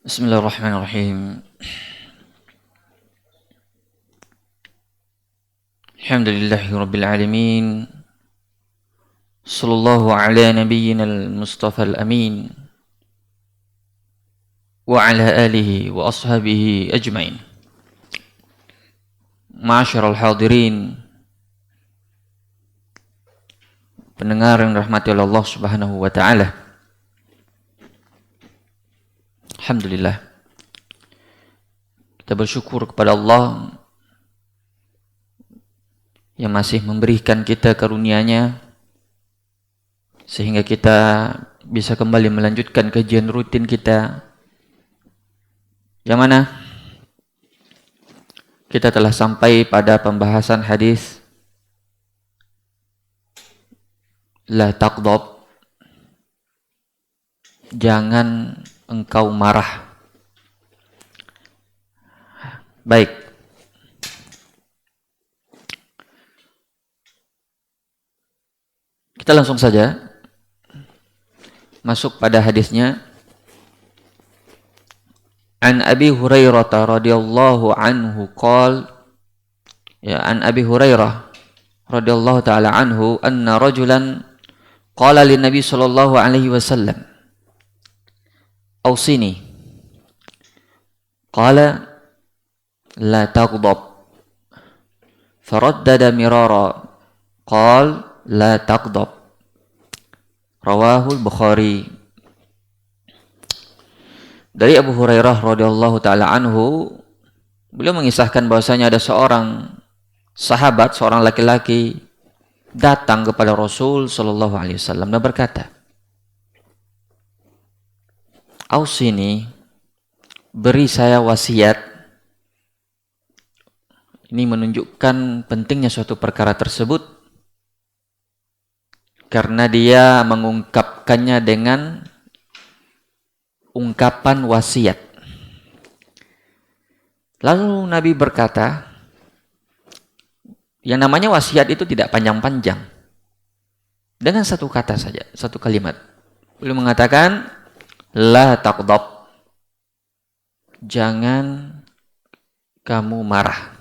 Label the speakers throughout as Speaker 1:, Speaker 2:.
Speaker 1: Bismillahirrahmanirrahim. Alhamdulillahi rabbil alamin. Sallallahu ala nabiyyina al-mustafa al-amin wa ala alihi wa ashabihi ajmain. Ma'asyiral hadirin, pendengar yang dirahmati oleh Allah Subhanahu wa taala. Alhamdulillah, kita bersyukur kepada Allah yang masih memberikan kita karunia-Nya sehingga kita bisa kembali melanjutkan kajian rutin kita, yang mana kita telah sampai pada pembahasan hadis la taqdab, jangan engkau marah. Baik, kita langsung saja masuk pada hadisnya. An Abi Hurairah radhiyallahu anhu qala, ya, an Abi Hurairah radhiyallahu taala anhu anna rajulan qala lin Nabi sallallahu alaihi wasallam awsini, qala la taghdab, faraddada mirara, qala la taghdab, rawahul Bukhari. Dari Abu Hurairah radhiyallahu taala anhu, beliau mengisahkan bahwasanya ada seorang sahabat, seorang laki-laki datang kepada Rasul sallallahu alaihi wasallam dan berkata, "Ausini, beri saya wasiat." Ini menunjukkan pentingnya suatu perkara tersebut karena dia mengungkapkannya dengan ungkapan wasiat. Lalu Nabi berkata, yang namanya wasiat itu tidak panjang-panjang, dengan satu kata saja, satu kalimat. Beliau mengatakan, la taqdab, jangan kamu marah.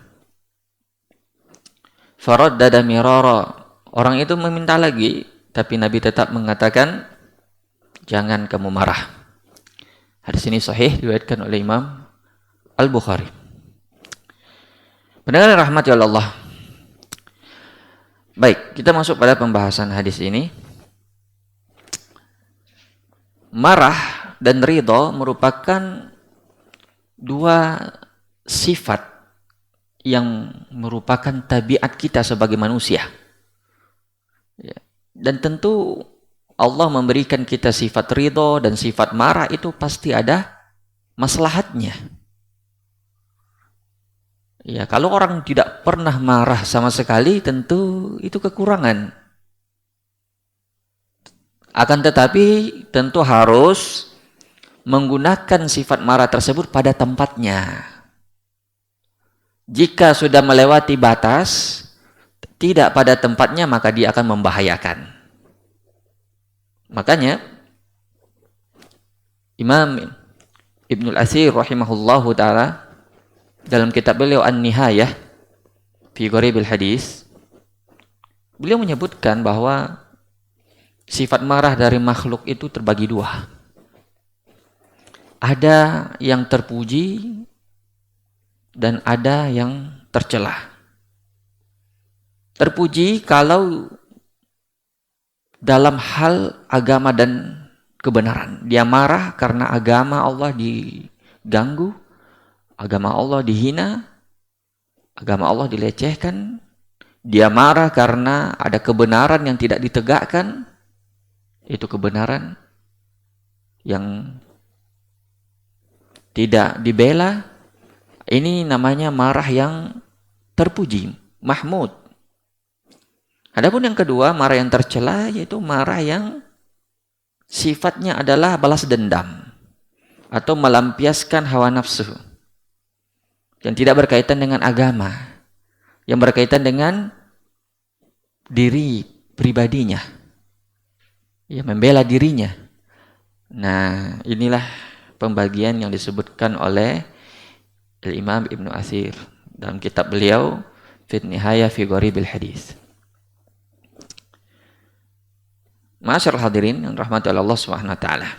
Speaker 1: Faraddada mirara, orang itu meminta lagi, tapi Nabi tetap mengatakan, jangan kamu marah. Hadis ini sahih, diriwayatkan oleh Imam Al-Bukhari. Pendengar yang rahmati Allah. Baik, kita masuk pada pembahasan hadis ini. Marah dan ridha merupakan dua sifat yang merupakan tabiat kita sebagai manusia. Dan tentu Allah memberikan kita sifat ridho dan sifat marah, itu pasti ada maslahatnya. Ya, kalau orang tidak pernah marah sama sekali, tentu itu kekurangan. Akan tetapi tentu harus menggunakan sifat marah tersebut pada tempatnya. Jika sudah melewati batas, tidak pada tempatnya, maka dia akan membahayakan. Makanya Imam Ibnul Athir rahimahullahu ta'ala dalam kitab beliau An-Nihayah fi Gharibil Hadis, beliau menyebutkan bahwa sifat marah dari makhluk itu terbagi dua. Ada yang terpuji dan ada yang tercela. Terpuji kalau dalam hal agama dan kebenaran. Dia marah karena agama Allah diganggu, agama Allah dihina, agama Allah dilecehkan. Dia marah karena ada kebenaran yang tidak ditegakkan. Itu kebenaran yang tidak dibela. Ini namanya marah yang terpuji, mahmud. Adapun yang kedua, marah yang tercela, yaitu marah yang sifatnya adalah balas dendam atau melampiaskan hawa nafsu, yang tidak berkaitan dengan agama, yang berkaitan dengan diri pribadinya, ya, membela dirinya. Nah, inilah pembagian yang disebutkan oleh Imam Ibnu Athir dalam kitab beliau Fi Nihaya fi Gharibil Hadis. Ma'asyiral hadirin yang dirahmati oleh Allah Subhanahu wa taala.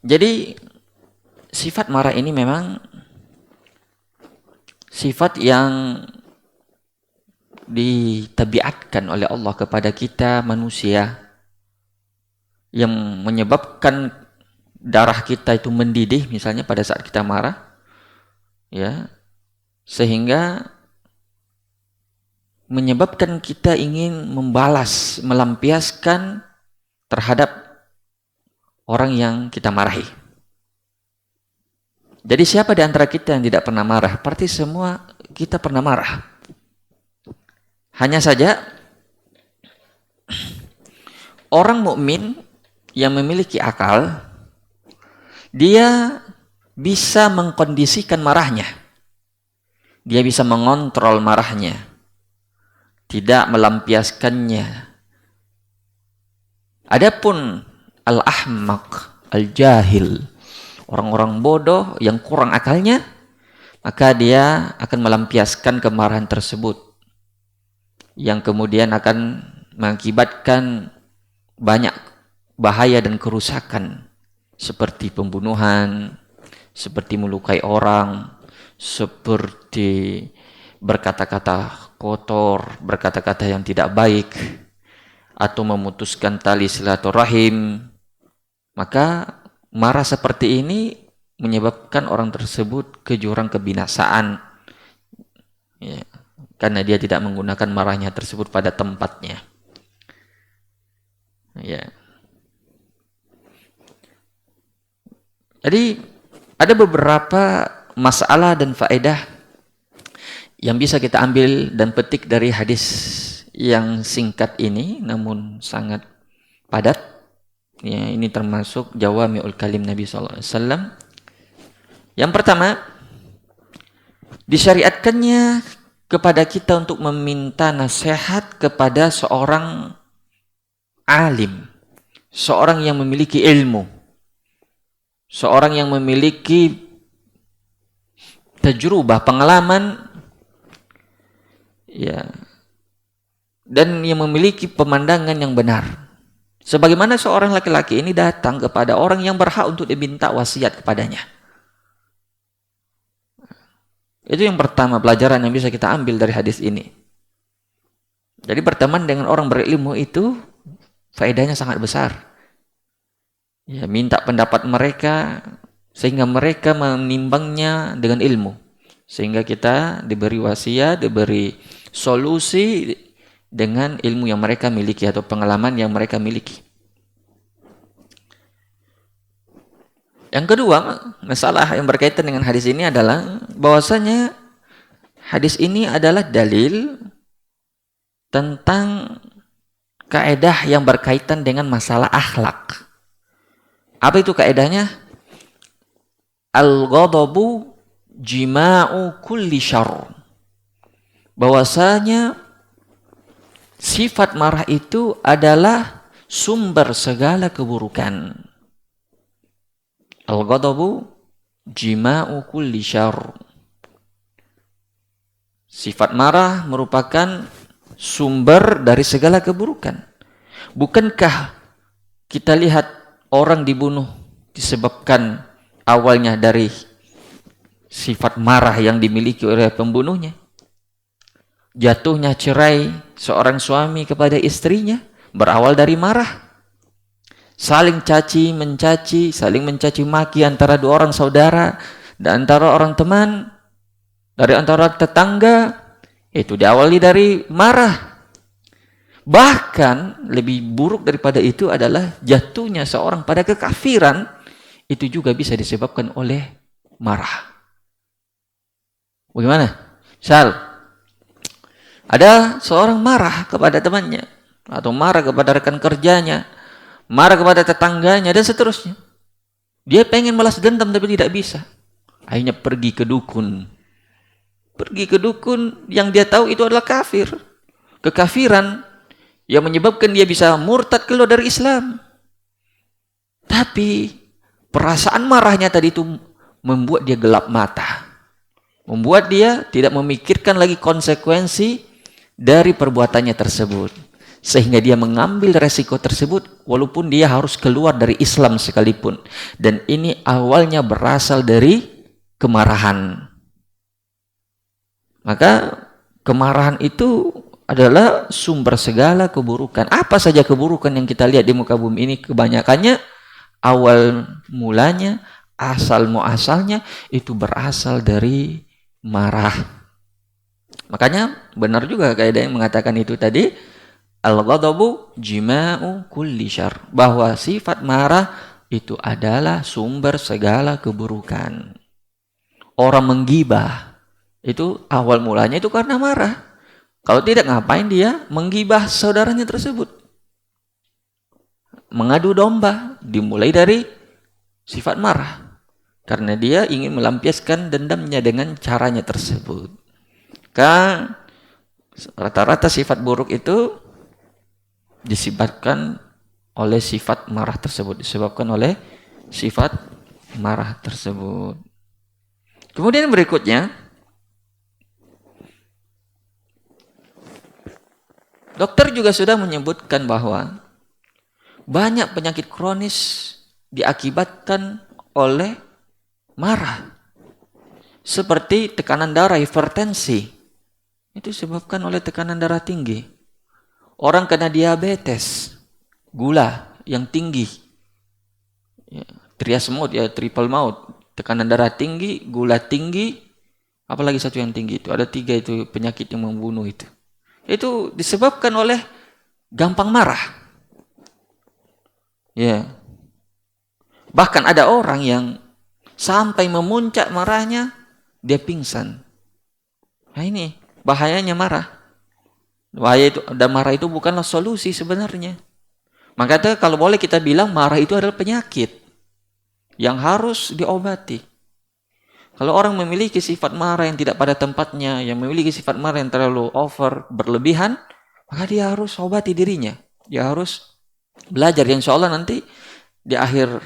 Speaker 1: Jadi sifat marah ini memang sifat yang ditabiatkan oleh Allah kepada kita manusia, yang menyebabkan darah kita itu mendidih misalnya pada saat kita marah, ya, sehingga menyebabkan kita ingin membalas, melampiaskan terhadap orang yang kita marahi. Jadi siapa di antara kita yang tidak pernah marah? Berarti semua kita pernah marah. Hanya saja orang mukmin yang memiliki akal, dia bisa mengkondisikan marahnya. Dia bisa mengontrol marahnya, tidak melampiaskannya. Adapun al-ahmaq, al-jahil, orang-orang bodoh yang kurang akalnya, maka dia akan melampiaskan kemarahan tersebut, yang kemudian akan mengakibatkan banyak bahaya dan kerusakan, seperti pembunuhan, seperti melukai orang, seperti berkata-kata kotor, berkata-kata yang tidak baik, atau memutuskan tali silaturahim. Maka marah seperti ini menyebabkan orang tersebut ke jurang kebinasaan, ya, karena dia tidak menggunakan marahnya tersebut pada tempatnya. Ya. Jadi ada beberapa masalah dan faedah yang bisa kita ambil dan petik dari hadis yang singkat ini namun sangat padat. Ya, ini termasuk Jawami'ul Kalim Nabi SAW. Yang pertama, disyariatkannya kepada kita untuk meminta nasihat kepada seorang alim, seorang yang memiliki ilmu, seorang yang memiliki tajrubah, pengalaman, ya, dan yang memiliki pemandangan yang benar. Sebagaimana seorang laki-laki ini datang kepada orang yang berhak untuk diminta wasiat kepadanya. Itu yang pertama, pelajaran yang bisa kita ambil dari hadis ini. Jadi berteman dengan orang berilmu itu faedahnya sangat besar. Ya, minta pendapat mereka sehingga mereka menimbangnya dengan ilmu, sehingga kita diberi wasiat, diberi solusi dengan ilmu yang mereka miliki atau pengalaman yang mereka miliki. Yang kedua, masalah yang berkaitan dengan hadis ini adalah bahwasanya hadis ini adalah dalil tentang kaidah yang berkaitan dengan masalah akhlak. Apa itu kaidahnya? Al-ghadabu jima'u kulli syarr. Bahwasanya sifat marah itu adalah sumber segala keburukan. Al-ghadabu jima'u kulli syarr. Sifat marah merupakan sumber dari segala keburukan. Bukankah kita lihat orang dibunuh disebabkan awalnya dari sifat marah yang dimiliki oleh pembunuhnya? Jatuhnya cerai seorang suami kepada istrinya berawal dari marah. Saling caci mencaci, saling mencaci maki antara dua orang saudara dan antara orang teman, dari antara tetangga, itu diawali dari marah. Bahkan lebih buruk daripada itu adalah jatuhnya seorang pada kekafiran, itu juga bisa disebabkan oleh marah. Bagaimana? Misal, ada seorang marah kepada temannya, atau marah kepada rekan kerjanya, marah kepada tetangganya, dan seterusnya. Dia pengen balas dendam tapi tidak bisa. Akhirnya pergi ke dukun. Pergi ke dukun yang dia tahu itu adalah kafir. Kekafiran yang menyebabkan dia bisa murtad keluar dari Islam. Tapi perasaan marahnya tadi itu membuat dia gelap mata. Membuat dia tidak memikirkan lagi konsekuensi dari perbuatannya tersebut. Sehingga dia mengambil resiko tersebut walaupun dia harus keluar dari Islam sekalipun. Dan ini awalnya berasal dari kemarahan. Maka kemarahan itu adalah sumber segala keburukan. Apa saja keburukan yang kita lihat di muka bumi ini kebanyakannya awal mulanya, asal muasalnya itu berasal dari marah. Makanya benar juga kaidah yang mengatakan itu tadi, al-ghadabu jima'u kulli syarr, bahwa sifat marah itu adalah sumber segala keburukan. Orang menggibah itu awal mulanya itu karena marah. Kalau tidak, ngapain dia menggibah saudaranya tersebut? Mengadu domba dimulai dari sifat marah. Karena dia ingin melampiaskan dendamnya dengan caranya tersebut. Kan rata-rata sifat buruk itu disebabkan oleh sifat marah tersebut. Disebabkan oleh sifat marah tersebut. Kemudian berikutnya, dokter juga sudah menyebutkan bahwa banyak penyakit kronis diakibatkan oleh marah. Seperti tekanan darah, hipertensi. Itu disebabkan oleh tekanan darah tinggi. Orang kena diabetes, gula yang tinggi. Ya, trias maut, ya triple maut. Tekanan darah tinggi, gula tinggi, apalagi satu yang tinggi itu. Ada 3 itu penyakit yang membunuh itu. Itu disebabkan oleh gampang marah. Ya. Bahkan ada orang yang sampai memuncak marahnya, dia pingsan. Nah ini bahayanya marah. Bahaya itu, dan marah itu bukanlah solusi sebenarnya. Makanya kalau boleh kita bilang marah itu adalah penyakit yang harus diobati. Kalau orang memiliki sifat marah yang tidak pada tempatnya, yang memiliki sifat marah yang terlalu over, berlebihan, maka dia harus obati dirinya. Dia harus belajar. Insya Allah nanti di akhir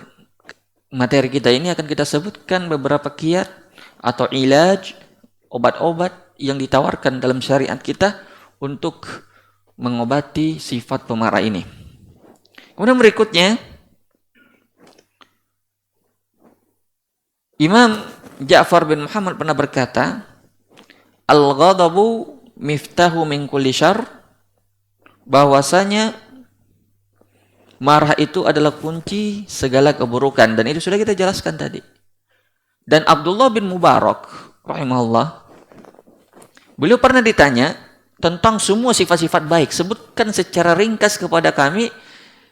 Speaker 1: materi kita ini akan kita sebutkan beberapa kiat atau ilaj, obat-obat yang ditawarkan dalam syariat kita untuk mengobati sifat pemarah ini. Kemudian berikutnya, Imam Ja'far bin Muhammad pernah berkata, al-ghadabu miftahu min kulli syarr, bahwasanya marah itu adalah kunci segala keburukan, dan itu sudah kita jelaskan tadi. Dan Abdullah bin Mubarak rahimahullah, beliau pernah ditanya tentang semua sifat-sifat baik. Sebutkan secara ringkas kepada kami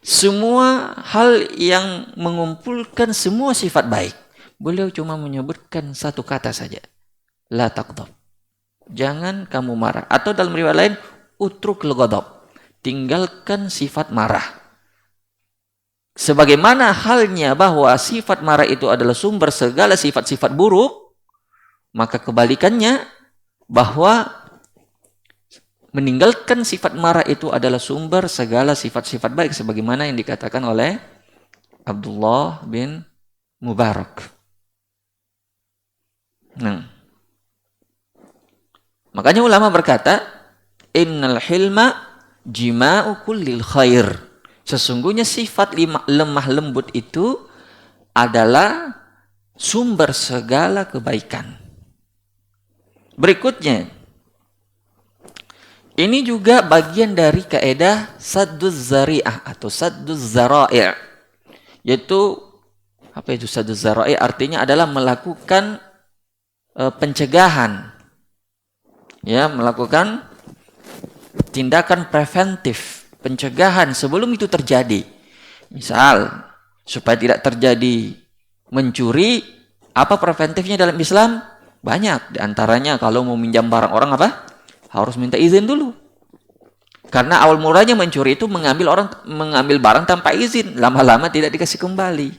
Speaker 1: semua hal yang mengumpulkan semua sifat baik. Beliau cuma menyebutkan satu kata saja, la taghdab, jangan kamu marah. Atau dalam riwayat lain, utrukul ghadab, tinggalkan sifat marah. Sebagaimana halnya bahwa sifat marah itu adalah sumber segala sifat-sifat buruk, maka kebalikannya bahwa meninggalkan sifat marah itu adalah sumber segala sifat-sifat baik, sebagaimana yang dikatakan oleh Abdullah bin Mubarak. Nah, makanya ulama berkata, innal hilma jima'u kullil khair. Sesungguhnya sifat lemah lembut itu adalah sumber segala kebaikan. Berikutnya, ini juga bagian dari kaidah sadduz zari'ah atau sadduz zara'i'. Yaitu, apa itu sadduz zara'i'? Artinya adalah melakukan pencegahan. Ya, melakukan tindakan preventif, pencegahan sebelum itu terjadi. Misal, supaya tidak terjadi mencuri, apa preventifnya dalam Islam? Banyak. Di antaranya kalau mau minjam barang orang apa? Harus minta izin dulu. Karena awal mulanya mencuri itu mengambil barang tanpa izin, lama-lama tidak dikasih kembali.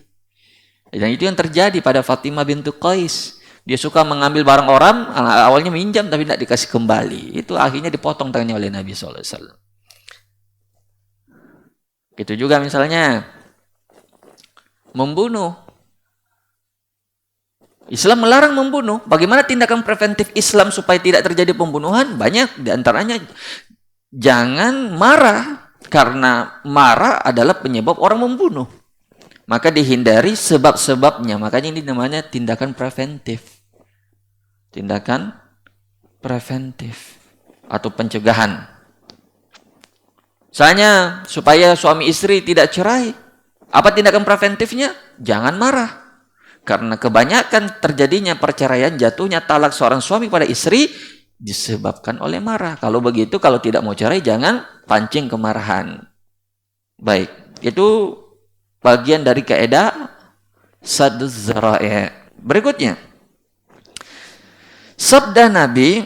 Speaker 1: Dan itu yang terjadi pada Fatimah bintu Qais. Dia suka mengambil barang orang, awalnya minjam tapi tidak dikasih kembali. Itu akhirnya dipotong tangannya oleh Nabi SAW. Gitu juga misalnya membunuh. Islam melarang membunuh. Bagaimana tindakan preventif Islam supaya tidak terjadi pembunuhan? Banyak, di antaranya jangan marah, karena marah adalah penyebab orang membunuh. Maka dihindari sebab-sebabnya. Makanya ini namanya tindakan preventif. Tindakan preventif atau pencegahan. Misalnya supaya suami istri tidak cerai. Apa tindakan preventifnya? Jangan marah. Karena kebanyakan terjadinya perceraian, jatuhnya talak seorang suami pada istri disebabkan oleh marah. Kalau begitu, kalau tidak mau cerai, jangan pancing kemarahan. Baik, itu bagian dari kaidah sadduz zara'i'. Berikutnya, sabda Nabi,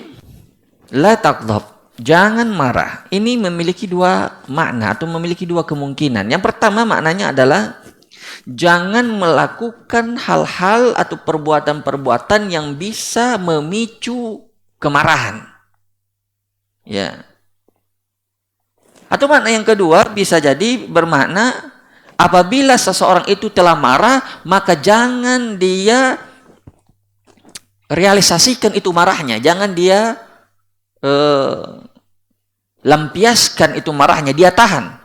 Speaker 1: la taghdab, jangan marah. Ini memiliki dua makna atau memiliki dua kemungkinan. Yang pertama maknanya adalah jangan melakukan hal-hal atau perbuatan-perbuatan yang bisa memicu kemarahan. Ya. Atau makna yang kedua bisa jadi bermakna apabila seseorang itu telah marah, maka jangan dia realisasikan itu marahnya. Jangan dia lampiaskan itu marahnya, dia tahan.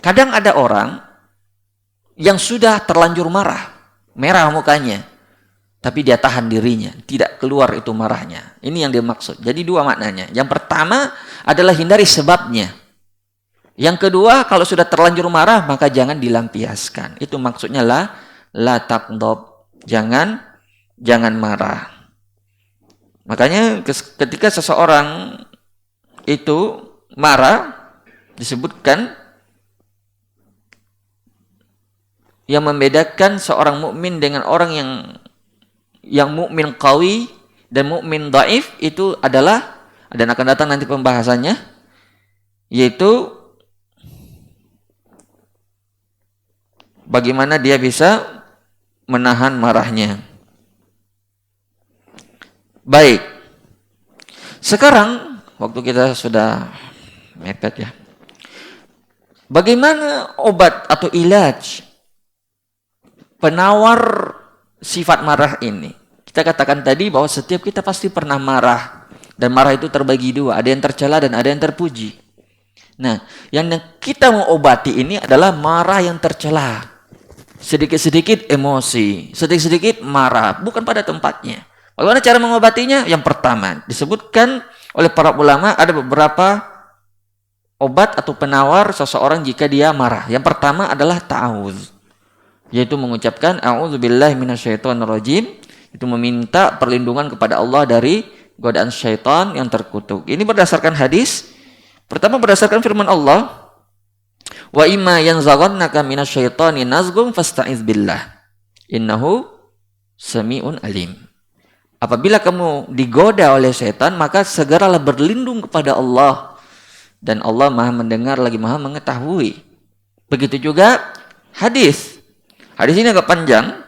Speaker 1: Kadang ada orang yang sudah terlanjur marah, merah mukanya, tapi dia tahan dirinya, tidak keluar itu marahnya. Ini yang dia maksud. Jadi dua maknanya. Yang pertama adalah hindari sebabnya. Yang kedua, kalau sudah terlanjur marah, maka jangan dilampiaskan. Itu maksudnya la taqdab, jangan marah. Makanya ketika seseorang itu marah, disebutkan yang membedakan seorang mukmin dengan orang yang mukmin qawi dan mukmin dhaif itu adalah, dan akan datang nanti pembahasannya, yaitu bagaimana dia bisa menahan marahnya. Baik. Sekarang waktu kita sudah mepet ya. Bagaimana obat atau ilaj penawar sifat marah ini? Kita katakan tadi bahwa setiap kita pasti pernah marah. Dan marah itu terbagi dua. Ada yang tercela dan ada yang terpuji. Nah, yang kita mau obati ini adalah marah yang tercela. Sedikit-sedikit emosi. Sedikit-sedikit marah. Bukan pada tempatnya. Bagaimana cara mengobatinya? Yang pertama, disebutkan oleh para ulama ada beberapa obat atau penawar seseorang jika dia marah. Yang pertama adalah ta'awudz, yaitu mengucapkan a'udzubillahi minasyaitonirrajim, itu meminta perlindungan kepada Allah dari godaan syaitan yang terkutuk. Ini berdasarkan hadis. Pertama berdasarkan firman Allah, wa imma yanzaghannaka minasyaitani nazghun fasta'iz billah innahu sami'un alim. Apabila kamu digoda oleh setan, maka segeralah berlindung kepada Allah, dan Allah Maha mendengar lagi Maha mengetahui. Begitu juga hadis. Hadis ini agak panjang,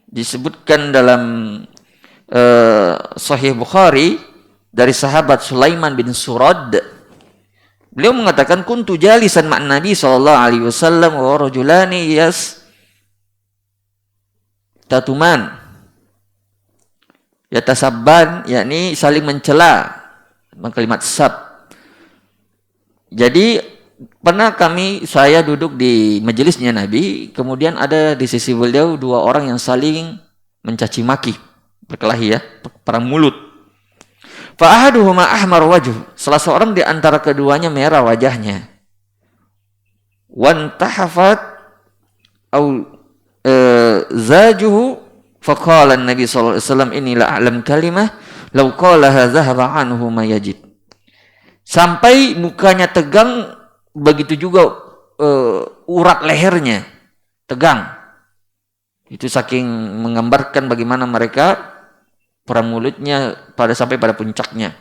Speaker 1: disebutkan dalam Sahih Bukhari dari sahabat Sulaiman bin Surad. Beliau mengatakan, kuntu jalisan ma'an Nabi sallallahu alaihi wasallam wa rajulani tatuman yatasabban, yakni saling mencela, kalimat sab. Jadi pernah saya duduk di majelisnya Nabi, kemudian ada di sisi beliau dua orang yang saling mencaci maki, berkelahi ya, perang mulut. Fa ahaduhuma ahmar wajh, salah seorang di antara keduanya merah wajahnya. Wan tahafat au zajuhu faqala an-nabi sallallahu alaihi wasallam inni la a'lam kalimah law qalaha dhahaba anhu ma yajid. Sampai mukanya tegang, begitu juga urat lehernya tegang. Itu saking menggambarkan bagaimana mereka perang mulutnya sampai pada puncaknya.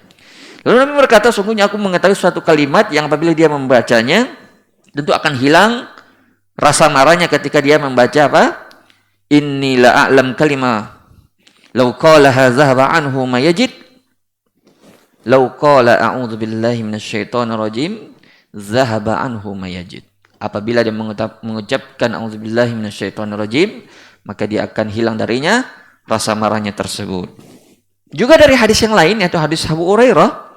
Speaker 1: Lalu Nabi berkata, sungguhnya aku mengetahui suatu kalimat yang apabila dia membacanya tentu akan hilang rasa marahnya ketika dia membaca apa? Inni la a'lam kalimah law qalaha dhahaba anhu ma yajid law qala a'udzu billahi minasyaitonir rajim dhahaba anhu ma yajid. Apabila dia mengucapkan auzubillahi minasyaitonirrajim, maka dia akan hilang darinya rasa marahnya tersebut. Juga dari hadis yang lain, yaitu hadis Abu Hurairah,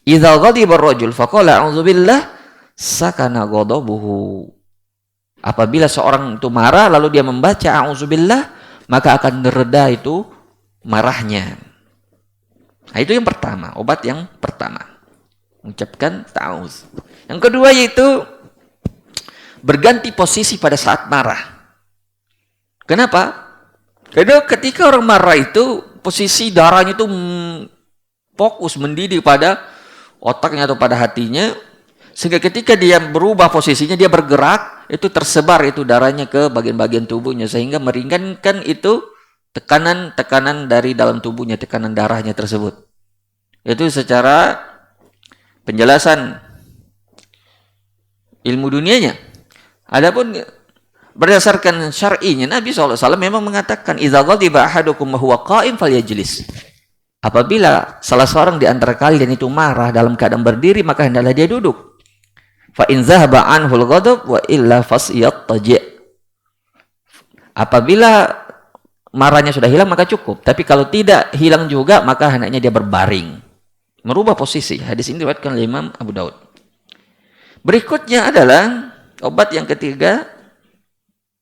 Speaker 1: idza ghadiba ar-rajul faqala auzubillah sakana ghadabuhu. Apabila seorang itu marah lalu dia membaca auzubillah, maka akan reda itu marahnya. Nah, itu yang pertama, obat yang pertama. Mengucapkan ta'awuz. Yang kedua yaitu berganti posisi pada saat marah. Kenapa? Karena ketika orang marah itu posisi darahnya itu fokus mendidih pada otaknya atau pada hatinya, sehingga ketika dia berubah posisinya, dia bergerak, itu tersebar itu darahnya ke bagian-bagian tubuhnya, sehingga meringankan itu tekanan dari dalam tubuhnya, tekanan darahnya tersebut. Itu secara penjelasan ilmu dunianya. Adapun berdasarkan syar'inya, Nabi SAW memang mengatakan idza ghadiba ahadukum wa huwa qa'im falyajlis. Apabila salah seorang di antara kalian itu marah dalam keadaan berdiri, maka hendaklah dia duduk. Fa in zahaba anhul ghadab wa illa fasyattaji'. Apabila marahnya sudah hilang maka cukup, tapi kalau tidak hilang juga maka hendaknya dia berbaring. Merubah posisi. Hadis ini diriwayatkan oleh Imam Abu Daud. Berikutnya adalah obat yang ketiga,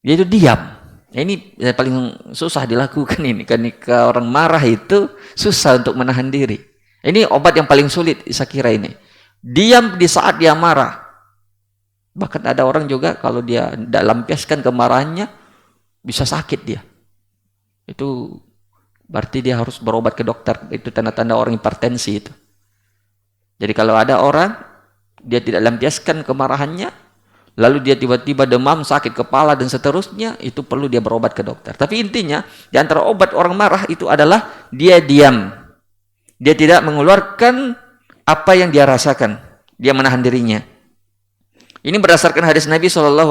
Speaker 1: yaitu diam. Ini yang paling susah dilakukan ini. Ketika orang marah itu susah untuk menahan diri. Ini obat yang paling sulit saya kira ini. Diam di saat dia marah. Bahkan ada orang juga kalau dia tidak lampiaskan kemarahannya, bisa sakit dia. Itu berarti dia harus berobat ke dokter. Itu tanda-tanda orang hipertensi itu. Jadi kalau ada orang, dia tidak lampiaskan kemarahannya, lalu dia tiba-tiba demam, sakit kepala, dan seterusnya, itu perlu dia berobat ke dokter. Tapi intinya, di antara obat orang marah itu adalah dia diam. Dia tidak mengeluarkan apa yang dia rasakan. Dia menahan dirinya. Ini berdasarkan hadis Nabi SAW,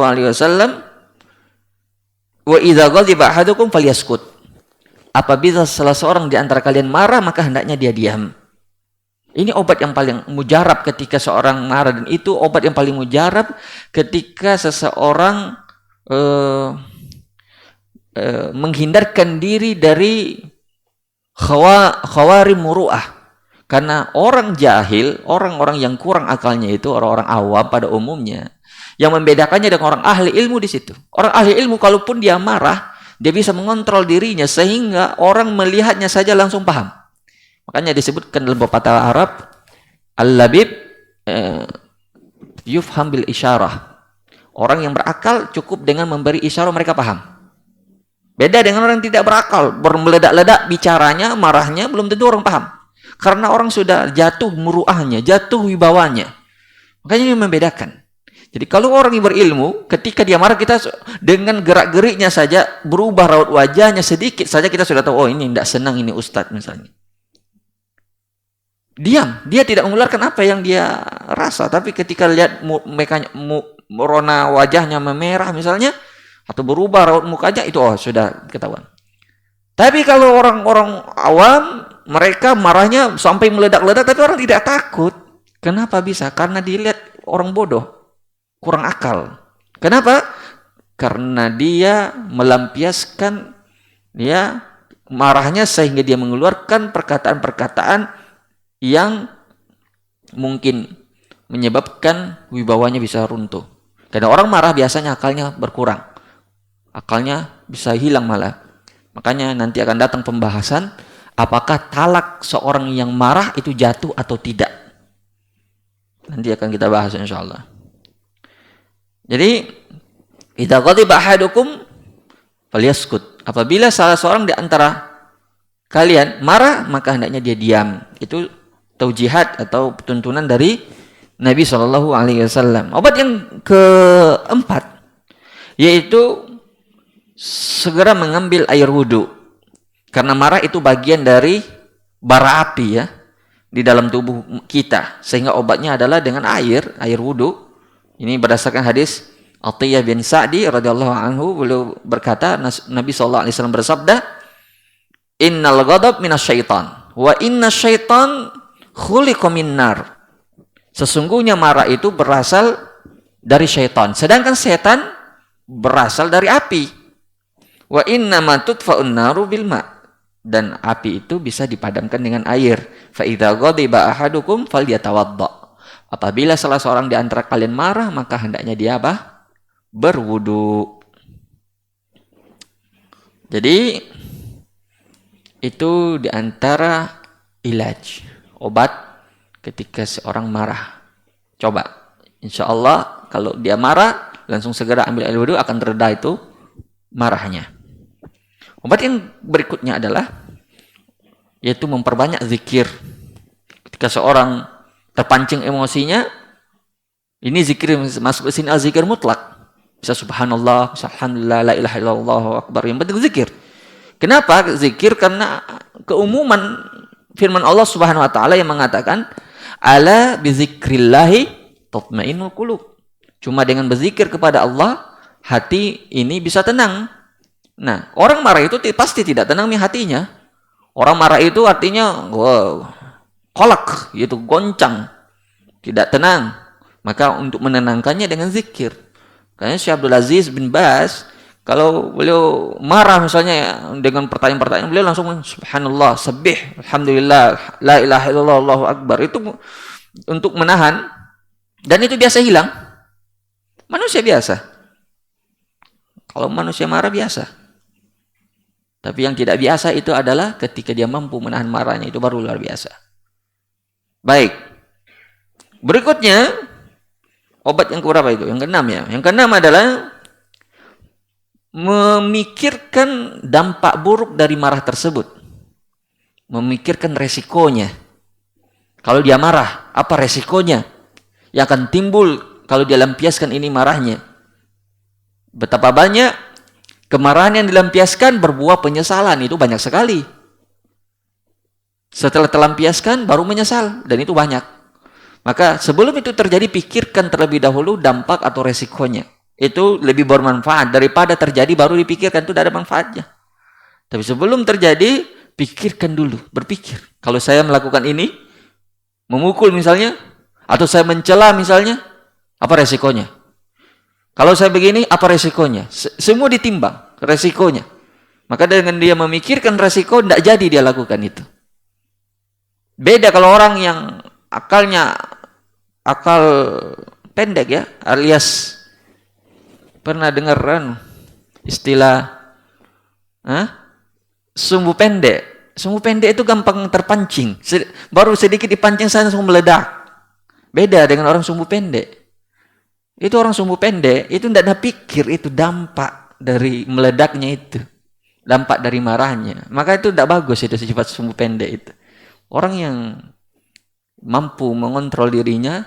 Speaker 1: wa idza ghadiba ahadukum falyaskut. Apabila salah seorang di antara kalian marah, maka hendaknya dia diam. Ini obat yang paling mujarab ketika seorang marah, dan itu obat yang paling mujarab ketika seseorang menghindarkan diri dari khawarim muru'ah. Karena orang jahil, orang-orang yang kurang akalnya itu orang-orang awam pada umumnya, yang membedakannya dengan orang ahli ilmu di situ. Orang ahli ilmu kalaupun dia marah, dia bisa mengontrol dirinya sehingga orang melihatnya saja langsung paham. Makanya disebutkan dalam pepatah Arab, al-labib yufham bil isyarah. Orang yang berakal cukup dengan memberi isyarat mereka paham. Beda dengan orang yang tidak berakal, bermeledak-ledak bicaranya, marahnya, belum tentu orang paham. Karena orang sudah jatuh muruahnya, jatuh wibawanya. Makanya ini membedakan. Jadi kalau orang yang berilmu, ketika dia marah, kita dengan gerak-geriknya saja, berubah raut wajahnya sedikit saja, kita sudah tahu, oh ini tidak senang ini ustadz misalnya. Diam, dia tidak mengeluarkan apa yang dia rasa, tapi ketika lihat merona wajahnya memerah misalnya, atau berubah raut mukanya, itu oh sudah ketahuan. Tapi kalau orang-orang awam, mereka marahnya sampai meledak-ledak, tapi orang tidak takut. Kenapa bisa? Karena dilihat orang bodoh, kurang akal. Kenapa? Karena dia melampiaskan dia marahnya sehingga dia mengeluarkan perkataan-perkataan yang mungkin menyebabkan wibawanya bisa runtuh. Karena orang marah biasanya akalnya berkurang. Akalnya bisa hilang malah. Makanya nanti akan datang pembahasan apakah talak seorang yang marah itu jatuh atau tidak. Nanti akan kita bahas insyaallah. Jadi, idza ghadiba ahadukum falyaskut. Apabila salah seorang di antara kalian marah, maka hendaknya dia diam. Itu taujihat atau tuntunan dari Nabi SAW. Obat yang keempat, yaitu segera mengambil air wudhu. Karena marah itu bagian dari bara api ya, di dalam tubuh kita. Sehingga obatnya adalah dengan air wudhu. Ini berdasarkan hadis Atiyah bin Sa'di radhiyallahu anhu, beliau berkata, Nabi SAW bersabda, innal ghadab minasyaitan wa inna syaitan khuliqa min nar. Sesungguhnya marah itu berasal dari syaitan. Sedangkan setan berasal dari api. Wa innama tudfa'un naru bil ma'. Dan api itu bisa dipadamkan dengan air. Fa idza ghadiba ahadukum falyatawadda. Apabila salah seorang di antara kalian marah, maka hendaknya dia apa? Berwudu. Jadi itu di antara ilaj, obat ketika seorang marah. Coba, insya Allah kalau dia marah, langsung segera ambil air wudu, akan reda itu marahnya. Obat yang berikutnya adalah yaitu memperbanyak zikir. Ketika seorang terpancing emosinya, ini zikir masuk ke sini zikir mutlak. Bisa subhanallah, bisa alhamdulillah, la ilaha illallah, Allahu akbar. Yang penting zikir. Kenapa zikir? Karena keumuman firman Allah Subhanahu wa taala yang mengatakan ala bizikrillahi tatmainnul qulub. Cuma dengan berzikir kepada Allah, hati ini bisa tenang. Nah, orang marah itu pasti tidak tenang nih hatinya. Orang marah itu artinya kolak, yaitu goncang, tidak tenang. Maka untuk menenangkannya dengan zikir. Kayaknya Syekh Abdul Aziz bin Baz, kalau beliau marah misalnya dengan pertanyaan-pertanyaan, beliau langsung subhanallah, sabih, alhamdulillah, la ilaha illallah, Allahu akbar. Itu untuk menahan, dan itu biasa hilang. Manusia biasa. Kalau manusia marah biasa. Tapi yang tidak biasa itu adalah ketika dia mampu menahan marahnya, itu baru luar biasa. Baik. Berikutnya, obat yang keberapa itu? Yang keenam ya. Yang keenam adalah memikirkan dampak buruk dari marah tersebut. Memikirkan resikonya. Kalau dia marah, apa resikonya yang akan timbul kalau dia lampiaskan ini marahnya? Betapa banyak kemarahan yang dilampiaskan berbuah penyesalan, itu banyak sekali. Setelah terlampiaskan baru menyesal, dan itu banyak. Maka sebelum itu terjadi, pikirkan terlebih dahulu dampak atau resikonya. Itu lebih bermanfaat daripada terjadi baru dipikirkan, itu tidak ada manfaatnya. Tapi sebelum terjadi, pikirkan dulu, berpikir. Kalau saya melakukan ini, memukul misalnya, atau saya mencela misalnya, apa resikonya? Kalau saya begini, apa resikonya? Semua ditimbang resikonya. Maka dengan dia memikirkan resiko, tidak jadi dia lakukan itu. Beda kalau orang yang akal pendek ya, alias pernah dengar istilah sumbu pendek. Sumbu pendek itu gampang terpancing. Baru sedikit dipancing saya langsung meledak. Beda dengan orang sumbu pendek. Itu orang sumbu pendek, itu tidak ada pikir, itu dampak dari meledaknya itu. Dampak dari marahnya. Maka itu tidak bagus itu sifat sumbu pendek itu. Orang yang mampu mengontrol dirinya,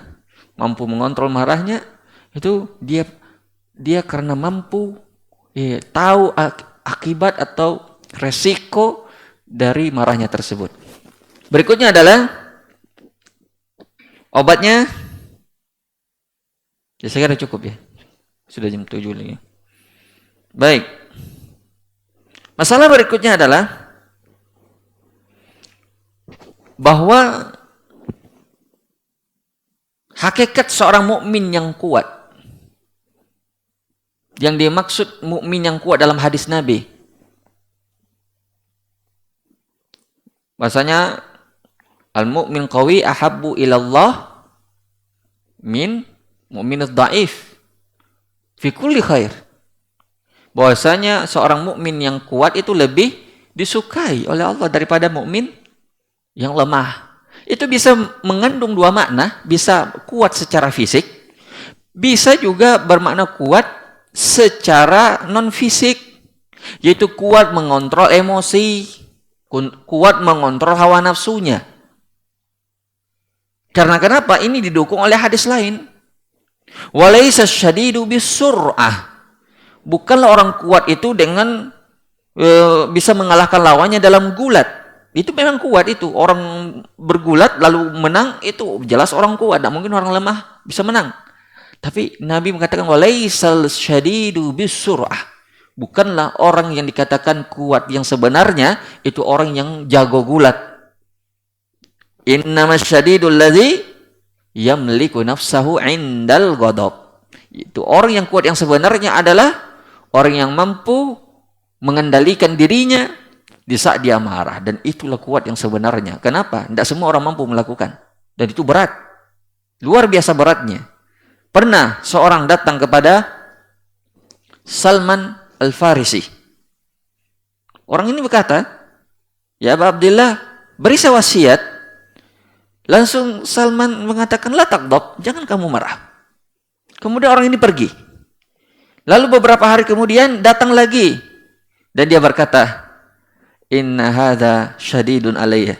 Speaker 1: mampu mengontrol marahnya, itu dia karena mampu tahu akibat atau resiko dari marahnya tersebut. Berikutnya adalah obatnya. Ya, saya kira cukup ya. Sudah jam 7 lagi. Baik. Masalah berikutnya adalah bahwa hakikat seorang mukmin yang kuat. Yang dimaksud mukmin yang kuat dalam hadis Nabi. Bahasanya al-mu'min qawi ahabbu ilallah min mu'minat dhaif fi kulli khair. Bahwasanya seorang mukmin yang kuat itu lebih disukai oleh Allah daripada mukmin yang lemah. Itu bisa mengandung dua makna, bisa kuat secara fisik, bisa juga bermakna kuat secara non fisik, yaitu kuat mengontrol emosi, kuat mengontrol hawa nafsunya. Karena kenapa? Ini didukung oleh hadis lain. Walaisa syadidu bisur'ah. Bukanlah orang kuat itu dengan bisa mengalahkan lawannya dalam gulat. Itu memang kuat itu. Orang bergulat lalu menang, itu jelas orang kuat. Tidak mungkin orang lemah bisa menang. Tapi Nabi mengatakan walaisal syadidu bisur'ah. Bukanlah orang yang dikatakan kuat yang sebenarnya itu orang yang jago gulat. Innamas syadidul ladzi yamliku nafsahu indal ghadab. Itu orang yang kuat yang sebenarnya adalah orang yang mampu mengendalikan dirinya di saat dia marah. Dan itulah kuat yang sebenarnya. Kenapa? Tidak semua orang mampu melakukan. Dan itu berat. Luar biasa beratnya. Pernah seorang datang kepada Salman Al-Farisi. Orang ini berkata, "Ya Aba Abdillah, beri saya wasiat." Langsung Salman mengatakan, "La taghdab, jangan kamu marah." Kemudian orang ini pergi. Lalu beberapa hari kemudian datang lagi. Dan dia berkata, "Inna hadza syadidun alayya."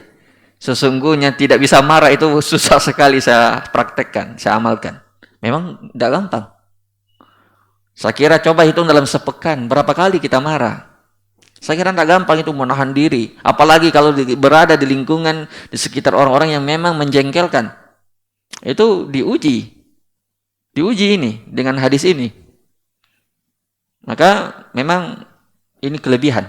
Speaker 1: Sesungguhnya tidak bisa marah itu susah sekali saya praktekkan, saya amalkan. Memang tidak gampang. Saya kira coba hitung dalam sepekan, berapa kali kita marah. Saya kira tidak gampang itu menahan diri. Apalagi kalau berada di lingkungan, di sekitar orang-orang yang memang menjengkelkan. Itu diuji. Diuji ini, dengan hadis ini. Maka memang ini kelebihan.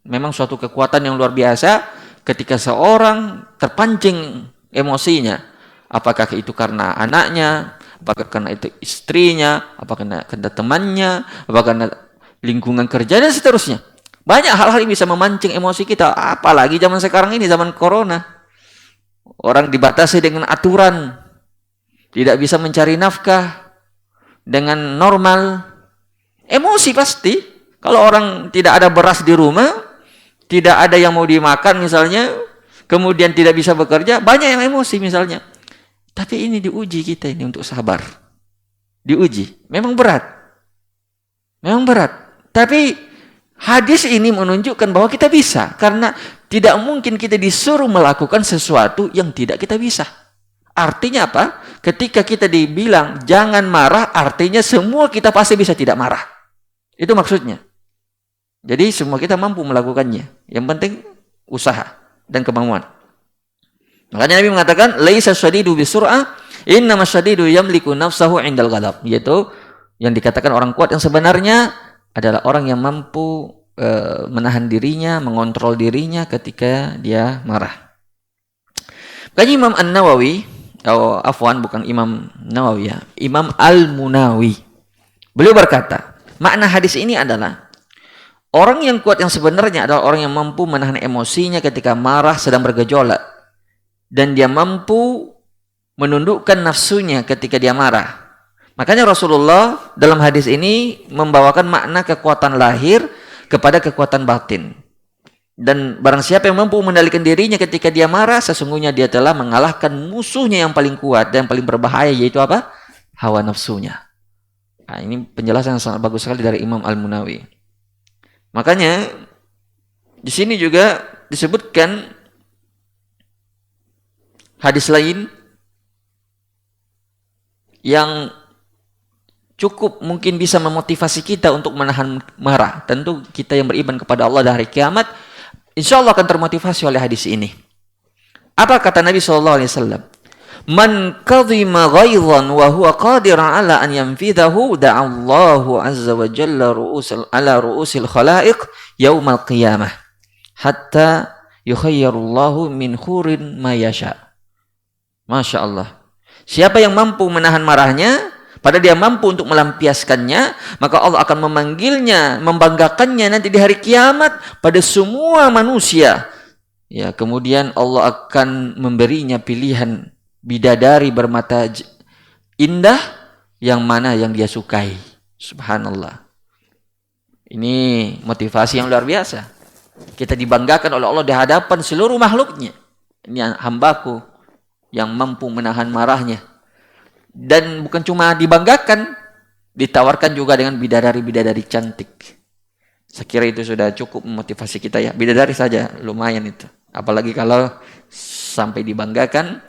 Speaker 1: Memang suatu kekuatan yang luar biasa ketika seorang terpancing emosinya. Apakah itu karena anaknya, apakah karena itu istrinya, apakah karena temannya, apakah karena lingkungan kerja, dan seterusnya. Banyak hal-hal yang bisa memancing emosi kita, apalagi zaman sekarang ini, zaman corona. Orang dibatasi dengan aturan, tidak bisa mencari nafkah dengan normal. Emosi pasti. Kalau orang tidak ada beras di rumah, tidak ada yang mau dimakan misalnya, kemudian tidak bisa bekerja, banyak yang emosi misalnya. Tapi ini diuji kita ini untuk sabar. Diuji. Memang berat. Memang berat. Tapi hadis ini menunjukkan bahwa kita bisa. Karena tidak mungkin kita disuruh melakukan sesuatu yang tidak kita bisa. Artinya apa? Ketika kita dibilang jangan marah, artinya semua kita pasti bisa tidak marah. Itu maksudnya. Jadi semua kita mampu melakukannya. Yang penting usaha dan kemauan. Makanya Nabi mengatakan, "Laisa syadidu bisur'ah, innamas syadidu yamliku nafsahu 'indal ghadab." Yaitu yang dikatakan orang kuat yang sebenarnya adalah orang yang mampu menahan dirinya, mengontrol dirinya ketika dia marah. Makanya Imam An-Nawawi, bukan Imam Nawawi ya, Imam Al-Munawi. Beliau berkata, makna hadis ini adalah orang yang kuat yang sebenarnya adalah orang yang mampu menahan emosinya ketika marah sedang bergejolak. Dan dia mampu menundukkan nafsunya ketika dia marah. Makanya Rasulullah dalam hadis ini membawakan makna kekuatan lahir kepada kekuatan batin. Dan barang siapa yang mampu mengendalikan dirinya ketika dia marah, sesungguhnya dia telah mengalahkan musuhnya yang paling kuat dan yang paling berbahaya, yaitu apa? Hawa nafsunya. Nah, ini penjelasan yang sangat bagus sekali dari Imam Al-Munawi. Makanya di sini juga disebutkan hadis lain yang cukup mungkin bisa memotivasi kita untuk menahan marah. Tentu kita yang beriman kepada Allah dan hari kiamat, insya Allah akan termotivasi oleh hadis ini. Apa kata Nabi SAW? Man kadhima ghaidhan wa huwa qadirun ala an yanfidhahu da'allahu azza wa jalla ala ru'usil khalaiq yaumal qiyamah hatta yukhayyarullahu min khurin ma yasha. Masya Allah. Siapa yang mampu menahan marahnya, pada dia mampu untuk melampiaskannya, maka Allah akan memanggilnya, membanggakannya nanti di hari kiamat pada semua manusia. Ya, kemudian Allah akan memberinya pilihan bidadari bermata indah yang mana yang dia sukai. Subhanallah. Ini motivasi yang luar biasa. Kita dibanggakan oleh Allah di hadapan seluruh makhluknya. Ini hambaku yang mampu menahan marahnya. Dan bukan cuma dibanggakan, ditawarkan juga dengan bidadari-bidadari cantik. Saya kira itu sudah cukup memotivasi kita ya. Bidadari saja lumayan itu. Apalagi kalau sampai dibanggakan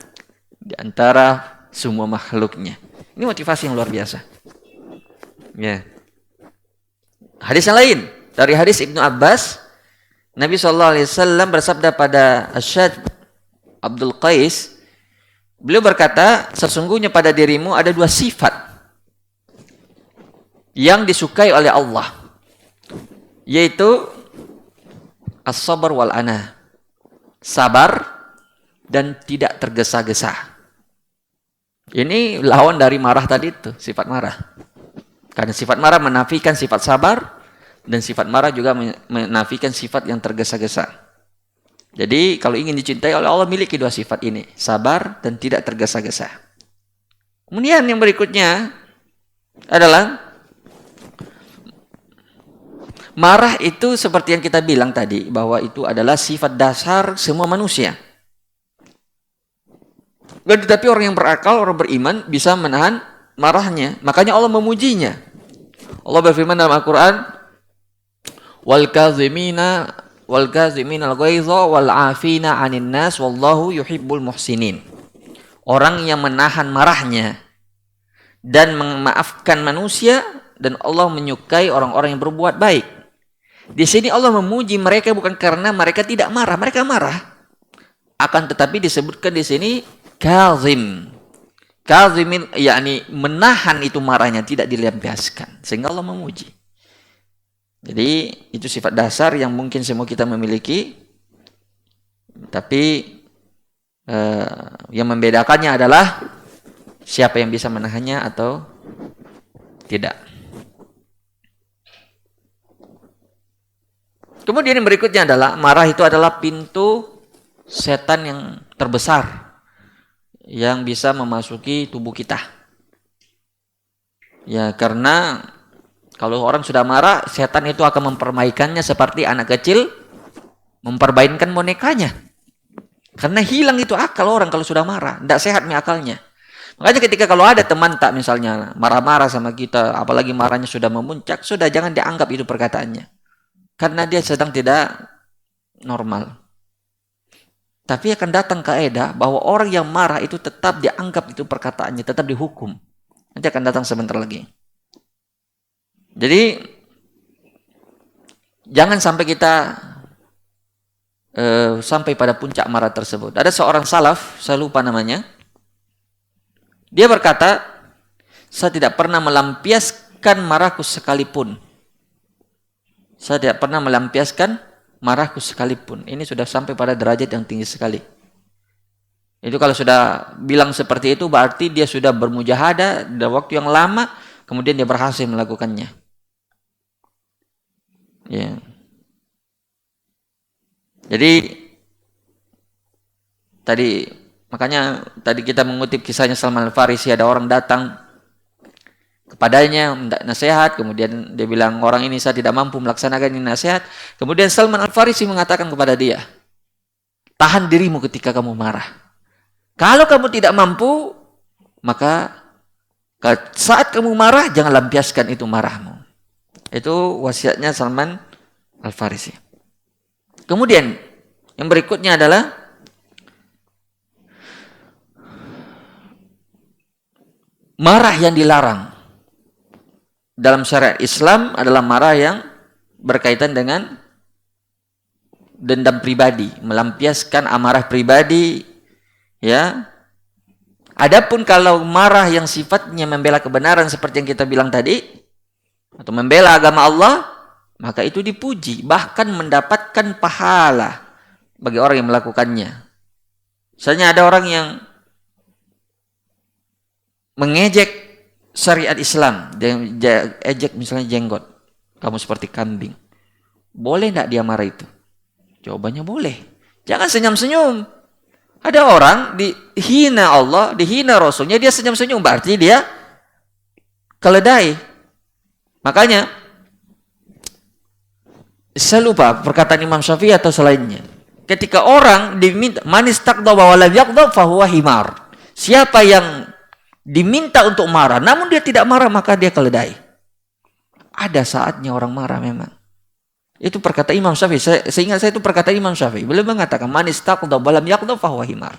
Speaker 1: di antara semua makhluknya. Ini motivasi yang luar biasa. Ya. Hadis yang lain dari hadis Ibnu Abbas, Nabi SAW bersabda pada Asyad Abdul Qais, beliau berkata, sesungguhnya pada dirimu ada dua sifat yang disukai oleh Allah, yaitu as-sabar wal ana, sabar dan tidak tergesa-gesa. Ini lawan dari marah tadi itu, sifat marah. Karena sifat marah menafikan sifat sabar, dan sifat marah juga menafikan sifat yang tergesa-gesa. Jadi kalau ingin dicintai oleh Allah, miliki dua sifat ini, sabar dan tidak tergesa-gesa. Kemudian yang berikutnya adalah marah itu seperti yang kita bilang tadi, bahwa itu adalah sifat dasar semua manusia. Dan tetapi orang yang berakal, orang beriman bisa menahan marahnya. Makanya Allah memujinya. Allah berfirman dalam Al-Quran, wal kazimina al-ghaiza wal afina 'anil nas wallahu yuhibbul muhsinin. Orang yang menahan marahnya dan memaafkan manusia, dan Allah menyukai orang-orang yang berbuat baik. Di sini Allah memuji mereka bukan karena mereka tidak marah, mereka marah. Akan tetapi disebutkan di sini kazim. Kazimin yakni menahan itu marahnya, tidak dilampiaskan, sehingga Allah memuji. Jadi itu sifat dasar yang mungkin semua kita memiliki, tapi yang membedakannya adalah siapa yang bisa menahannya atau tidak. Kemudian yang berikutnya adalah marah itu adalah pintu setan yang terbesar yang bisa memasuki tubuh kita. Ya, karena kalau orang sudah marah, setan itu akan mempermainkannya seperti anak kecil mempermainkan bonekanya. Karena hilang itu akal orang kalau sudah marah, tidak sehat nih akalnya. Makanya ketika kalau ada teman tak misalnya marah-marah sama kita, apalagi marahnya sudah memuncak, sudah jangan dianggap itu perkataannya. Karena dia sedang tidak normal. Tapi akan datang kaidah bahwa orang yang marah itu tetap dianggap itu perkataannya, tetap dihukum. Nanti akan datang sebentar lagi. Jadi jangan sampai kita sampai pada puncak marah tersebut. Ada seorang salaf, saya lupa namanya. Dia berkata, saya tidak pernah melampiaskan marahku sekalipun. Saya tidak pernah melampiaskan marahku sekalipun. Ini sudah sampai pada derajat yang tinggi sekali. Itu kalau sudah bilang seperti itu, berarti dia sudah bermujahadah dalam waktu yang lama, kemudian dia berhasil melakukannya. Ya. Jadi makanya tadi kita mengutip kisahnya Salman Al-Farisi, ada orang datang kepadanya minta nasihat, kemudian dia bilang, orang ini saya tidak mampu melaksanakan ini nasihat. Kemudian Salman Al-Farisi mengatakan kepada dia, tahan dirimu ketika kamu marah. Kalau kamu tidak mampu, maka saat kamu marah jangan lampiaskan itu marahmu. Itu wasiatnya Salman Al-Farisi. Kemudian yang berikutnya adalah marah yang dilarang. Dalam syariat Islam adalah marah yang berkaitan dengan dendam pribadi, melampiaskan amarah pribadi, ya. Adapun kalau marah yang sifatnya membela kebenaran seperti yang kita bilang tadi, atau membela agama Allah, maka itu dipuji, bahkan mendapatkan pahala bagi orang yang melakukannya. Misalnya ada orang yang mengejek syariat Islam, dia ejek misalnya jenggot, kamu seperti kambing. Boleh tidak dia marah itu? Jawabannya boleh. Jangan senyum-senyum. Ada orang dihina Allah, dihina Rasulnya, dia senyum-senyum, berarti dia keledai. Makanya saya lupa perkataan Imam Syafi'i atau selainnya. Ketika orang diminta manis taqdaba wa lam yaqdab fahuwa himar. Siapa yang diminta untuk marah, namun dia tidak marah, maka dia keledai. Ada saatnya orang marah memang. Itu perkataan Imam Syafi'i. Seingat saya itu perkataan Imam Syafi'i. Beliau mengatakan, man istaqdha wa lam yaqdha fa huwa himar.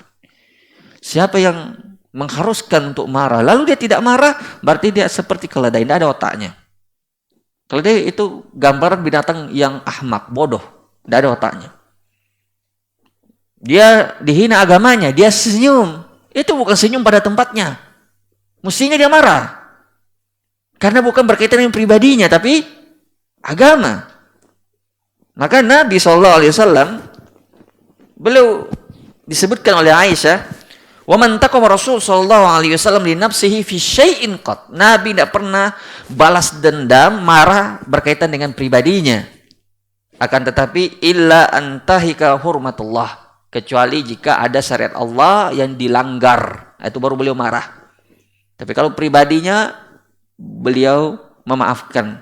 Speaker 1: Siapa yang mengharuskan untuk marah, lalu dia tidak marah, berarti dia seperti keledai, tidak ada otaknya. Keledai itu gambaran binatang yang ahmak, bodoh, tidak ada otaknya. Dia dihina agamanya, dia senyum. Itu bukan senyum pada tempatnya. Mestinya dia marah. Karena bukan berkaitan dengan pribadinya, tapi agama. Maka Nabi SAW, beliau disebutkan oleh Aisyah, Wa man taqama Rasul sallallahu alaihi wasallam li nafsihi fi syai'in qat. Nabi tidak pernah balas dendam, marah berkaitan dengan pribadinya. Akan tetapi illa antahika hurmatullah, kecuali jika ada syariat Allah yang dilanggar, itu baru beliau marah. Tapi kalau pribadinya beliau memaafkan.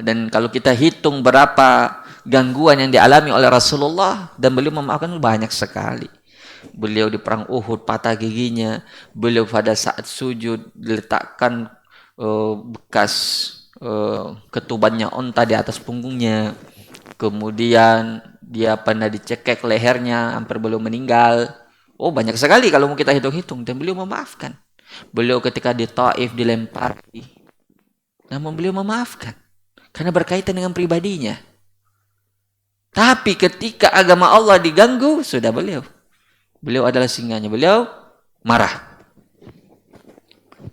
Speaker 1: Dan kalau kita hitung berapa gangguan yang dialami oleh Rasulullah dan beliau memaafkan, banyak sekali. Beliau di perang Uhud patah giginya, beliau pada saat sujud diletakkan bekas ketubannya onta di atas punggungnya, kemudian dia pernah dicekek lehernya hampir beliau meninggal. Banyak sekali kalau mau kita hitung-hitung, dan beliau memaafkan. Beliau ketika di Taif dilempari, namun beliau memaafkan karena berkaitan dengan pribadinya. Tapi ketika agama Allah diganggu, sudah beliau adalah singanya, beliau marah.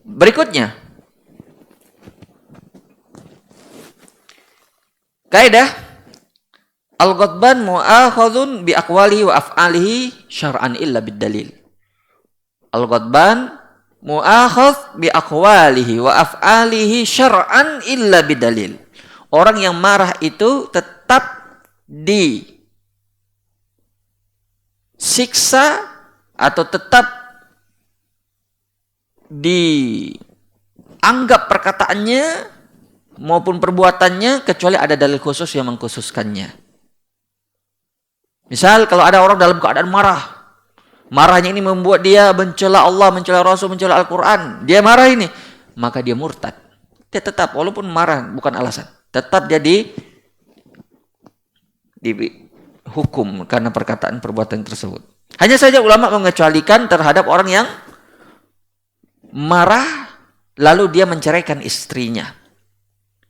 Speaker 1: Berikutnya, kaidah al-ghadban mu'akhadhun bi aqwalihi wa af'alihi syar'an illa bid-dalil. Al-ghadban mu'akhadh bi aqwalihi wa af'alihi syar'an illa bid-dalil. Orang yang marah itu tetap disiksa atau tetap dianggap perkataannya maupun perbuatannya kecuali ada dalil khusus yang mengkhususkannya. Misal kalau ada orang dalam keadaan marah, marahnya ini membuat dia mencela Allah, mencela Rasul, mencela Al-Quran, dia marah ini, maka dia murtad. Dia tetap, walaupun marah bukan alasan, tetap jadi dihukum karena perkataan perbuatan tersebut. Hanya saja ulama mengecualikan terhadap orang yang marah lalu dia menceraikan istrinya.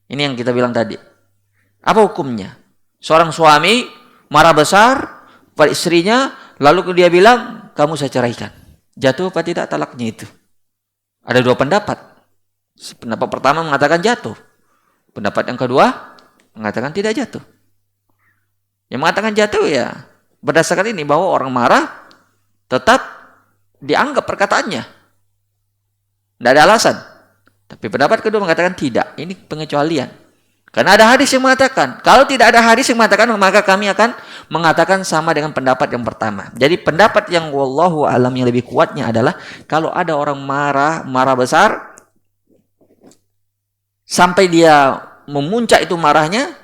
Speaker 1: Ini yang kita bilang tadi. Apa hukumnya? Seorang suami marah besar pada istrinya, lalu dia bilang, kamu saya ceraikan. Jatuh apa tidak talaknya itu? Ada dua pendapat. Pendapat pertama mengatakan jatuh. Pendapat yang kedua mengatakan tidak jatuh. Yang mengatakan jatuh ya berdasarkan ini, bahwa orang marah tetap dianggap perkataannya, tidak ada alasan. Tapi pendapat kedua mengatakan tidak, ini pengecualian. Karena ada hadis yang mengatakan, kalau tidak ada hadis yang mengatakan, maka kami akan mengatakan sama dengan pendapat yang pertama. Jadi pendapat yang wallahu alam yang lebih kuatnya adalah, kalau ada orang marah besar sampai dia memuncak itu marahnya,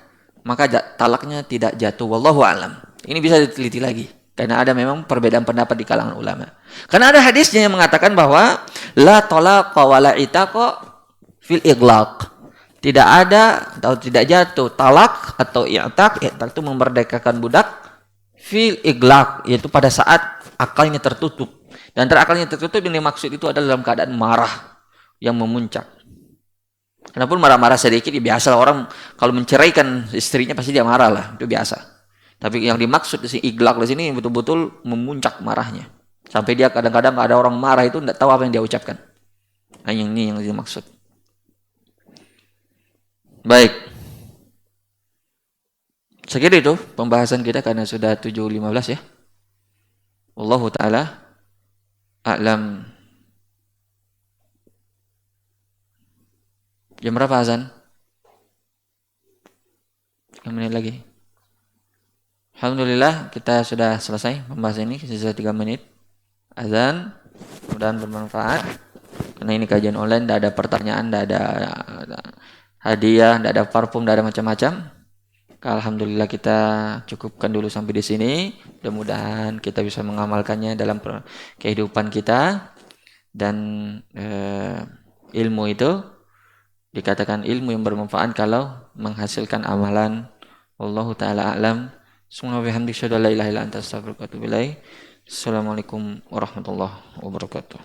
Speaker 1: maka talaknya tidak jatuh. Wallahu alam. Ini bisa diteliti lagi, karena ada memang perbedaan pendapat di kalangan ulama. Karena ada hadisnya yang mengatakan bahwa la talaqa wa la itaqa fil iglaq. Tidak ada atau tidak jatuh talak atau i'taq. I'taq itu memerdekakan budak. Fil iglaq, yaitu pada saat akalnya tertutup. Dan akalnya tertutup yang dimaksud itu adalah dalam keadaan marah yang memuncak. Kenapa marah-marah sedikit, ya biasa orang kalau menceraikan istrinya pasti dia marah lah, itu biasa. Tapi yang dimaksud di sini iglaq di sini betul-betul memuncak marahnya. Sampai dia kadang-kadang ada orang marah itu tidak tahu apa yang dia ucapkan. Nah, yang ini yang dimaksud. Baik. Sekian itu pembahasan kita karena sudah 7.15 ya. Wallahu taala a'lam. Jam berapa azan? 3 menit lagi. Alhamdulillah kita sudah selesai pembahasan ini, sisa 3 menit. Azan, mudah-mudahan bermanfaat. Karena ini kajian online, tidak ada pertanyaan, tidak ada hadiah, tidak ada parfum, tidak ada macam-macam. Alhamdulillah kita cukupkan dulu sampai di sini. Mudah-mudahan kita bisa mengamalkannya dalam kehidupan kita. Dan ilmu itu dikatakan ilmu yang bermanfaat kalau menghasilkan amalan. Wallahu ta'ala a'lam. Subhanallahi wa bihamdihi, asyhadu an la ilaha illa anta, astaghfiruka wa atubu ilaik. Assalamualaikum warahmatullahi wabarakatuh.